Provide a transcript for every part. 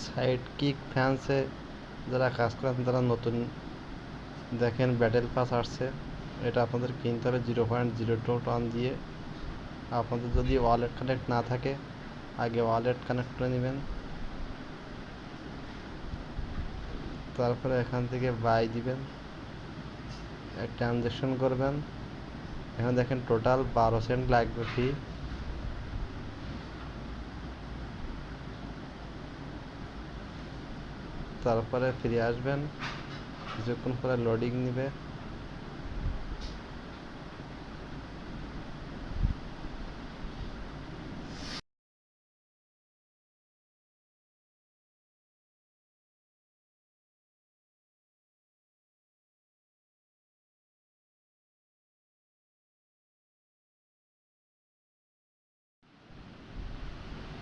Side kick ফ্যান্সে যারা কাজ করেন তারা নতুন দেখেন ব্যাটেল পাস আসছে, এটা আপনাদের কিনতে হবে 0.02 টন দিয়ে। আপনাদের যদি ওয়ালেট কানেক্ট না থাকে আগে ওয়ালেট কানেক্ট করে নেবেন, তারপরে এখান থেকে বাই দিবেন, ট্রানজ্যাকশন করবেন। এখানে দেখেন টোটাল 12 সেন্ট লাগবে ফি। তারপরে ফিরে আসবেন, কিছুক্ষণ পরে লোডিং নিবে।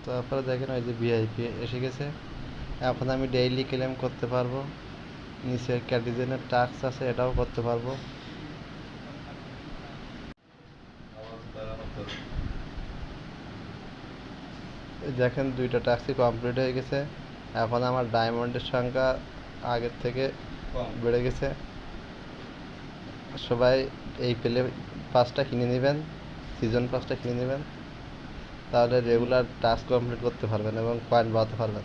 তারপরে দেখেন ওই যে ভিআইপি এসে গেছে। এখন আমি ডেইলি ক্লেম করতে পারবো, নিচে ক্যাটিজেনের টাস্ক আছে, এটাও করতে পারবো। দেখেন দুইটা টাস্কই কমপ্লিট হয়ে গেছে। এখন আমার ডায়মন্ডের সংখ্যা আগের থেকে বেড়ে গেছে। সবাই এই পাসটা কিনে নেবেন, সিজন পাসটা কিনে নেবেন, তাহলে রেগুলার টাস্ক কমপ্লিট করতে পারবেন এবং পয়েন্ট বাড়াতে পারবেন।